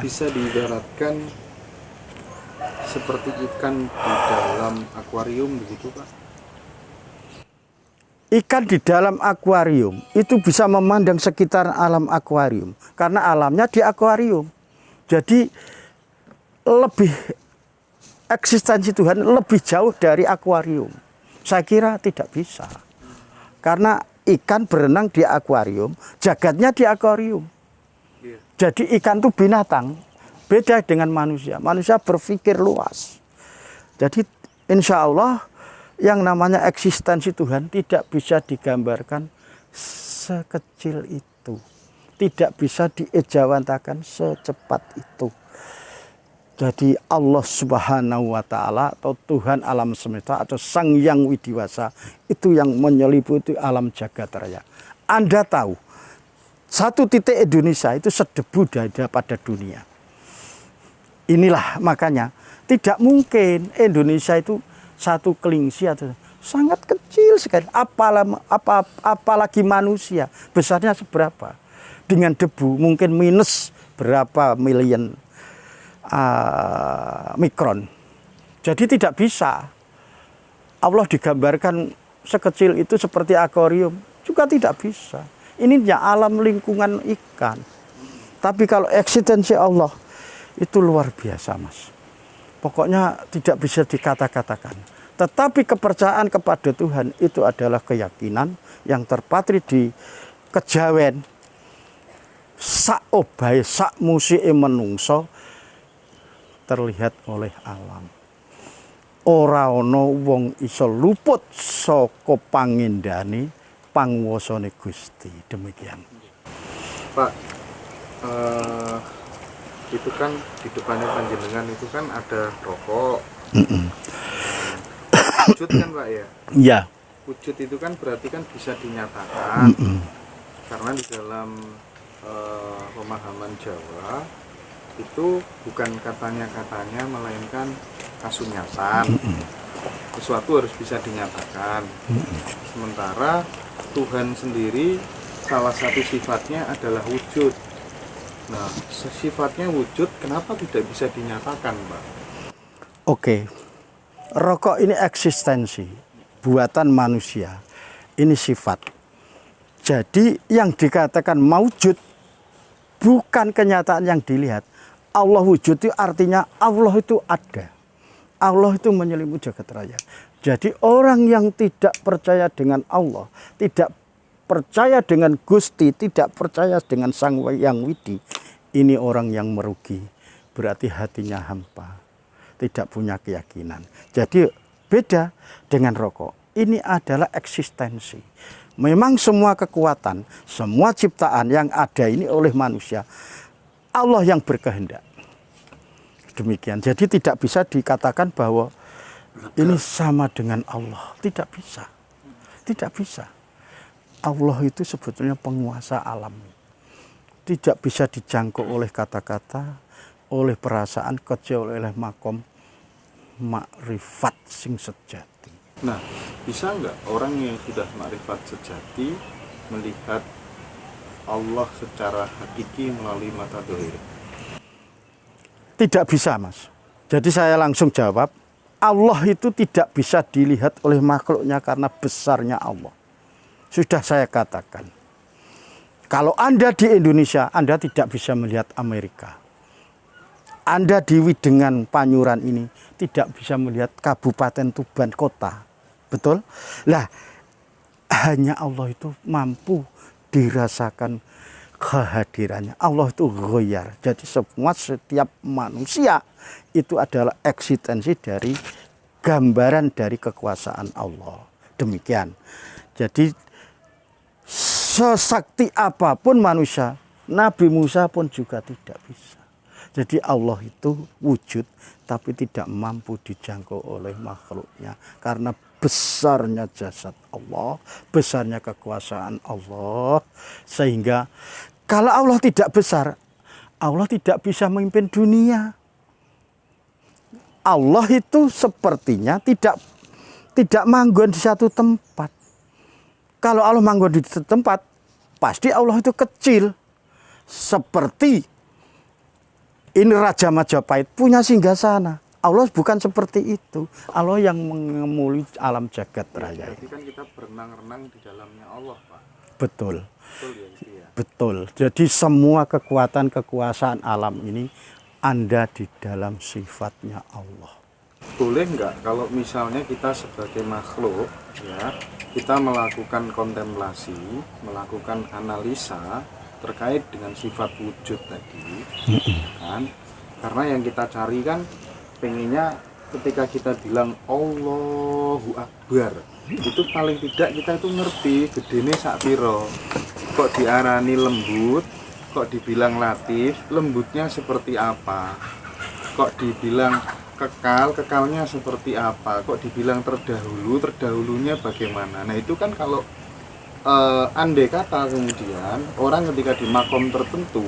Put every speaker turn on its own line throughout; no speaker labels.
bisa diibaratkan seperti ikan di dalam akuarium begitu Pak?
Ikan di dalam akuarium itu bisa memandang sekitar alam akuarium karena alamnya di akuarium. Jadi lebih eksistensi Tuhan lebih jauh dari akuarium. Saya kira tidak bisa. Karena ikan berenang di akuarium, jagatnya di akuarium. Jadi ikan itu binatang, beda dengan manusia. Manusia berpikir luas. Jadi insya Allah yang namanya eksistensi Tuhan tidak bisa digambarkan sekecil itu. Tidak bisa diejawantakan secepat itu. Jadi Allah Subhanahu wa Ta'ala atau Tuhan alam semesta atau Sang Yang Widiwasa itu yang menyeliputi alam jagat raya. Anda tahu, satu titik Indonesia itu sedebu daripada dunia. Inilah makanya tidak mungkin Indonesia itu satu kelingsi atau sangat kecil sekali. Apalagi manusia besarnya seberapa? Dengan debu mungkin minus berapa miliar mikron. Jadi tidak bisa Allah digambarkan sekecil itu seperti akuarium, juga tidak bisa. Ini ya alam lingkungan ikan. Tapi kalau eksistensi Allah itu luar biasa, Mas. Pokoknya tidak bisa dikata-katakan. Tetapi kepercayaan kepada Tuhan itu adalah keyakinan yang terpatri di kejawen sak obahe sak musike menungso terlihat oleh alam. Ora ana wong iso luput saka pangindane panguwasane Gusti. Demikian.
Pak, itu kan di depannya panjenengan itu kan ada rokok. Wujud kan Pak ya?
Iya.
Wujud itu kan berarti kan bisa dinyatakan. Karena di dalam pemahaman Jawa itu bukan katanya melainkan kasunyatan. Sesuatu harus bisa dinyatakan. Sementara Tuhan sendiri salah satu sifatnya adalah wujud. Nah, sifatnya wujud kenapa tidak bisa dinyatakan, Pak?
Oke. Rokok ini eksistensi, buatan manusia. Ini sifat. Jadi yang dikatakan maujud bukan kenyataan yang dilihat. Allah wujud itu artinya Allah itu ada. Allah itu menyelimuti jagat raya. Jadi orang yang tidak percaya dengan Allah, tidak percaya dengan Gusti, tidak percaya dengan Sang Yang Widi, ini orang yang merugi. Berarti hatinya hampa, tidak punya keyakinan. Jadi beda dengan rokok. Ini adalah eksistensi. Memang semua kekuatan, semua ciptaan yang ada ini oleh manusia, Allah yang berkehendak. Demikian. Jadi tidak bisa dikatakan bahwa ini sama dengan Allah. Tidak bisa. Tidak bisa. Allah itu sebetulnya penguasa alam. Tidak bisa dijangkau oleh kata-kata, oleh perasaan, kecuali oleh makom makrifat sing sejati.
Nah, bisa nggak orang yang sudah makrifat sejati melihat Allah secara hakiki melalui mata dohir?
Tidak bisa, Mas. Jadi saya langsung jawab, Allah itu tidak bisa dilihat oleh makhluknya karena besarnya Allah. Sudah saya katakan. Kalau Anda di Indonesia, Anda tidak bisa melihat Amerika. Anda di Widengan Panyuran ini tidak bisa melihat Kabupaten Tuban kota. Betul? Lah, hanya Allah itu mampu dirasakan kehadirannya. Allah itu ghoyar. Jadi setiap manusia itu adalah eksistensi dari gambaran dari kekuasaan Allah. Demikian. Jadi sesakti apapun manusia, Nabi Musa pun juga tidak bisa. Jadi Allah itu wujud tapi tidak mampu dijangkau oleh makhluknya karena besarnya jasad Allah, besarnya kekuasaan Allah, sehingga kalau Allah tidak besar, Allah tidak bisa memimpin dunia. Allah itu sepertinya tidak manggon di satu tempat. Kalau Allah manggon di satu tempat, pasti Allah itu kecil. Seperti ini Raja Majapahit punya singgasana. Allah bukan seperti itu. Allah yang mengemuli alam jagat raya.
Berarti kan kita berenang-renang di dalamnya Allah, Pak.
Betul.
Betul ya itu ya.
Betul. Jadi semua kekuatan kekuasaan alam ini ada di dalam sifatnya Allah.
Boleh nggak kalau misalnya kita sebagai makhluk ya, kita melakukan kontemplasi, melakukan analisa terkait dengan sifat wujud tadi, kan? Karena yang kita cari kan pengennya ketika kita bilang Allahu Akbar, itu paling tidak kita itu ngerti gedene sak piro. Kok diarani lembut, kok dibilang latif, lembutnya seperti apa? Kok dibilang kekal, kekalnya seperti apa? Kok dibilang terdahulu, terdahulunya bagaimana? Nah itu kan kalau andai kata kemudian orang ketika di makom tertentu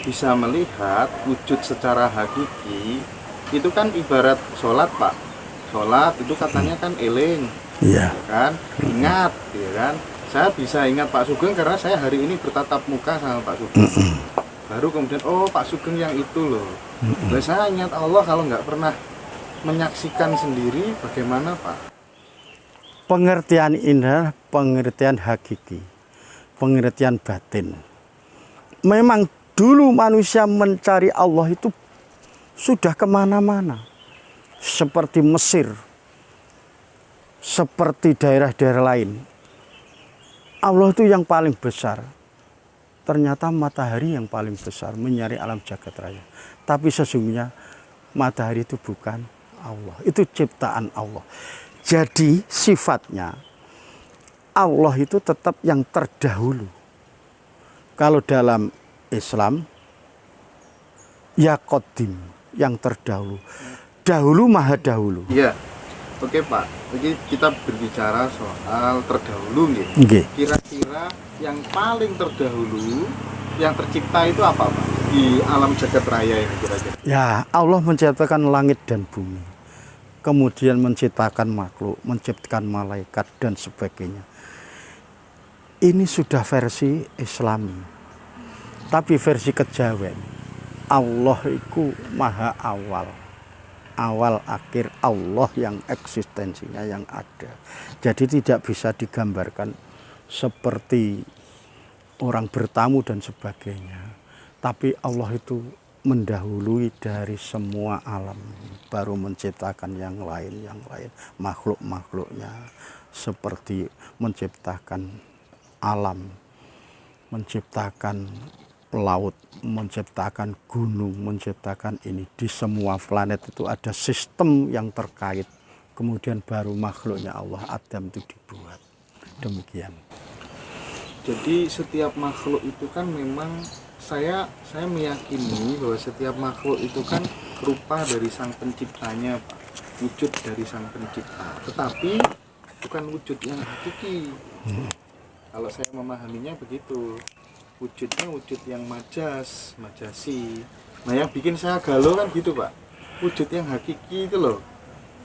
bisa melihat wujud secara hakiki, itu kan ibarat sholat, Pak. Sholat itu katanya kan eling,
Iya.
ya kan, ingat, ya kan. Saya bisa ingat Pak Sugeng karena saya hari ini bertatap muka sama Pak Sugeng. Baru kemudian, oh Pak Sugeng yang itu loh. Nah, saya ingat Allah kalau nggak pernah menyaksikan sendiri, bagaimana Pak?
Pengertian ini adalah pengertian hakiki, pengertian batin. Memang dulu manusia mencari Allah itu sudah kemana-mana. Seperti Mesir, seperti daerah-daerah lain. Allah itu yang paling besar. Ternyata matahari yang paling besar menyari alam jagat raya. Tapi sesungguhnya matahari itu bukan Allah. Itu ciptaan Allah. Jadi sifatnya Allah itu tetap yang terdahulu. Kalau dalam Islam ya qadim, yang terdahulu. Dahulu maha dahulu.
Iya. Oke Pak, jadi kita berbicara soal terdahulu gitu.
Nggih.
Kira-kira yang paling terdahulu yang tercipta itu apa Pak? Di alam jagat raya ini kira-kira.
Ya, Allah menciptakan langit dan bumi. Kemudian menciptakan makhluk, menciptakan malaikat dan sebagainya. Ini sudah versi Islami. Tapi versi kejawen, Allah itu maha awal. Awal akhir Allah yang eksistensinya yang ada. Jadi tidak bisa digambarkan seperti orang bertamu dan sebagainya. Tapi Allah itu mendahului dari semua alam, baru menciptakan yang lain, makhluk-makhluknya, seperti menciptakan alam, menciptakan laut, menciptakan gunung, menciptakan ini. Di semua planet itu ada sistem yang terkait, kemudian baru makhluknya Allah, Adam itu dibuat. Demikian.
Jadi setiap makhluk itu kan memang saya meyakini bahwa setiap makhluk itu kan rupa dari sang penciptanya, Pak. Wujud dari sang pencipta. Tetapi bukan wujud yang hakiki. Kalau saya memahaminya begitu. Wujudnya wujud yang majasi. Nah yang bikin saya galau kan gitu Pak. Wujud yang hakiki itu loh.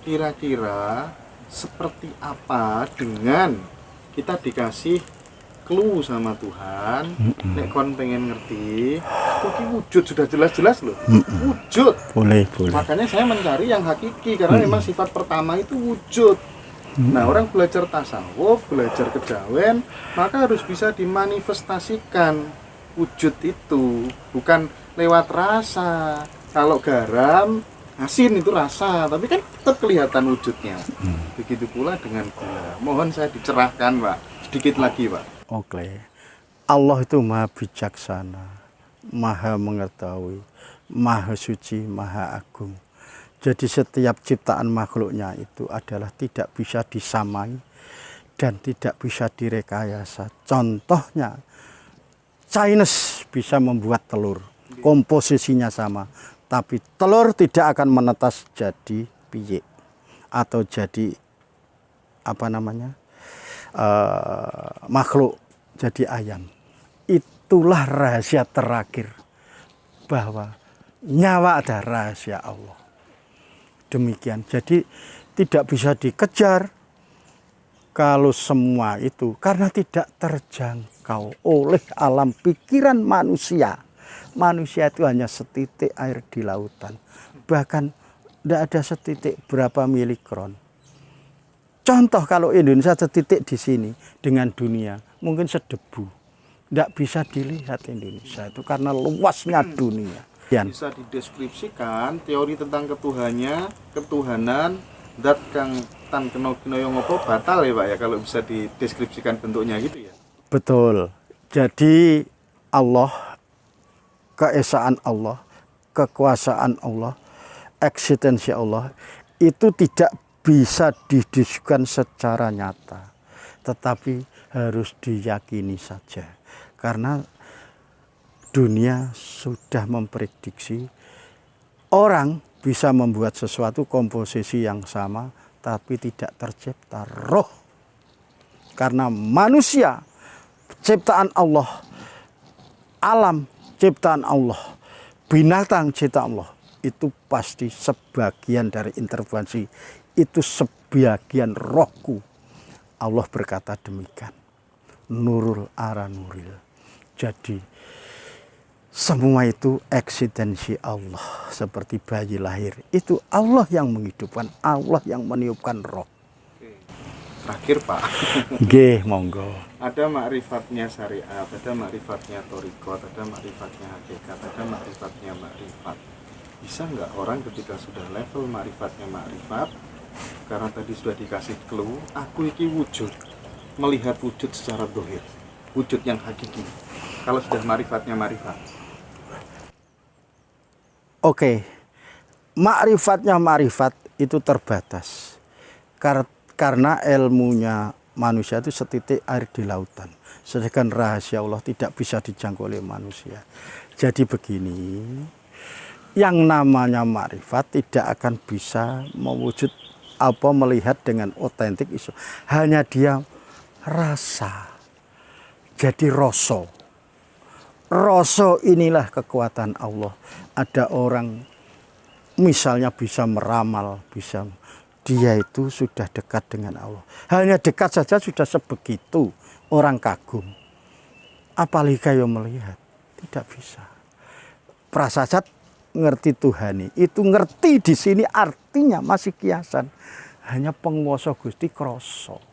Kira-kira seperti apa dengan kita dikasih clue sama Tuhan, nek kon pengen ngerti, itu wujud sudah jelas-jelas loh, wujud.
Boleh.
Makanya saya mencari yang hakiki karena memang sifat pertama itu wujud. Nah orang belajar tasawuf, belajar kejawen, maka harus bisa dimanifestasikan wujud itu, bukan lewat rasa. Kalau garam, asin itu rasa, tapi kan tetap kelihatan wujudnya. Begitu pula dengan gula. Mohon saya dicerahkan Pak, sedikit lagi Pak.
Oke, Allah itu maha bijaksana, maha mengetahui, maha suci, maha agung. Jadi setiap ciptaan makhluknya itu adalah tidak bisa disamai dan tidak bisa direkayasa. Contohnya, Chinese bisa membuat telur, komposisinya sama, tapi telur tidak akan menetas jadi piye atau jadi makhluk jadi ayam. Itulah rahasia terakhir bahwa nyawa ada rahasia Allah. Demikian. Jadi tidak bisa dikejar kalau semua itu karena tidak terjangkau oleh alam pikiran manusia. Manusia itu hanya setitik air di lautan. Bahkan tidak ada setitik berapa milikron. Contoh kalau Indonesia setitik di sini dengan dunia, mungkin sedebu. Tidak bisa dilihat Indonesia itu karena luasnya dunia.
Bisa dideskripsikan teori tentang ketuhanan dat kang tan kena yang ngopo batal ya Pak ya, kalau bisa dideskripsikan bentuknya gitu ya.
Betul. Jadi Allah, keesaan Allah, kekuasaan Allah, eksistensi Allah itu tidak bisa didiskusikan secara nyata, tetapi harus diyakini saja. Karena dunia sudah memprediksi orang bisa membuat sesuatu komposisi yang sama, tapi tidak tercipta roh. Karena manusia ciptaan Allah, alam ciptaan Allah, binatang ciptaan Allah, itu pasti sebagian dari intervensi, itu sebagian rohku. Allah berkata demikian. Nurul ara nuril. Jadi semua itu eksistensi Allah. Seperti bayi lahir, itu Allah yang menghidupkan, Allah yang meniupkan roh.
Terakhir Pak,
Nggih, monggo.
ada makrifatnya syariat, ada makrifatnya torikot, ada makrifatnya hakikat, ada makrifatnya makrifat. Bisa nggak orang ketika sudah level makrifatnya makrifat, karena tadi sudah dikasih clue, aku iki wujud, melihat wujud secara dohir, wujud yang hakiki. Kalau sudah makrifatnya makrifat.
Oke, makrifatnya makrifat itu terbatas. Karena ilmunya manusia itu setitik air di lautan. Sedangkan rahasia Allah tidak bisa dijangkau oleh manusia. Jadi begini, yang namanya makrifat tidak akan bisa mewujud melihat dengan otentik iso. Hanya dia rasa. Jadi rasa. Rasa inilah kekuatan Allah. Ada orang misalnya bisa meramal, dia itu sudah dekat dengan Allah. Hanya dekat saja sudah sebegitu orang kagum. Apalagi kayak melihat, tidak bisa. Prasasat ngerti Tuhani, itu ngerti di sini artinya masih kiasan. Hanya penguasa Gusti kroso.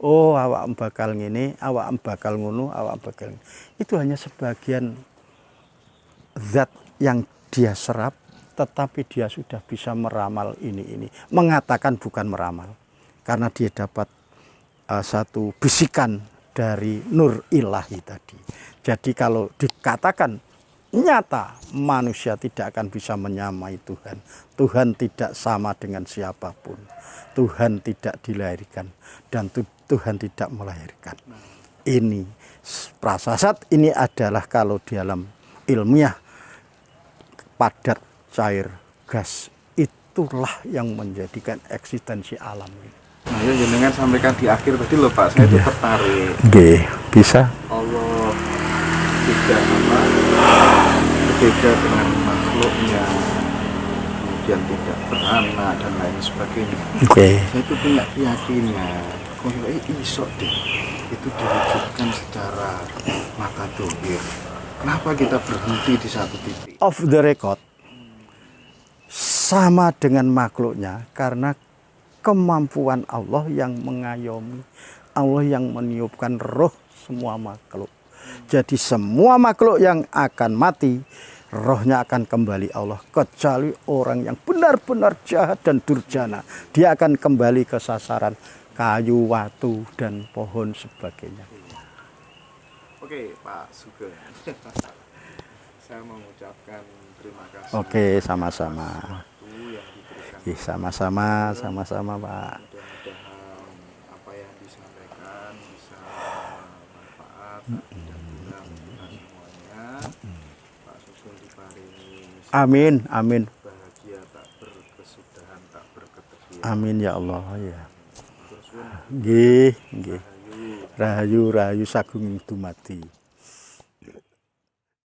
Oh, awak bakal ngene, awak bakal ngono, awak bakal ngene. Itu hanya sebagian zat yang dia serap, tetapi dia sudah bisa meramal ini. Mengatakan bukan meramal. Karena dia dapat satu bisikan dari nur ilahi tadi. Jadi kalau dikatakan nyata, manusia tidak akan bisa menyamai Tuhan. Tuhan tidak sama dengan siapapun. Tuhan tidak dilahirkan. Dan Tuhan tidak melahirkan. Ini prasasat ini adalah kalau di dalam ilmiah padat, cair, gas, itulah yang menjadikan eksistensi alam ini.
Nah, ya jenengan sampaikan di akhir tadi loh Pak, saya itu tertarik.
Oke, bisa.
Allah tidak berbeda dengan makhluknya, kemudian tidak beranak dan lain sebagainya.
Oke.
Saya itu punya keyakinan, kalau iso deh, itu diwujudkan secara mata dohir. Kenapa kita berhenti di satu titik?
Off the record, sama dengan makhluknya karena kemampuan Allah yang mengayomi, Allah yang meniupkan roh semua makhluk. Jadi semua makhluk yang akan mati, rohnya akan kembali Allah. Kecuali orang yang benar-benar jahat dan durjana, dia akan kembali ke sasaran kayu, watu, dan pohon sebagainya.
Oke, Pak Sugeng. Saya mengucapkan terima kasih.
Oke, sama-sama.
Waktu yang diberikan.
Sama-sama, Pak.
Mudah-mudahan apa yang disampaikan bisa bermanfaat dan guna kita semuanya. Pak Sugeng diparingi
Amin.
bahagia tak berkesudahan, tak berketersediaan.
Amin ya Allah ya.
Terus
Nggih. Rahayu sagung dumati.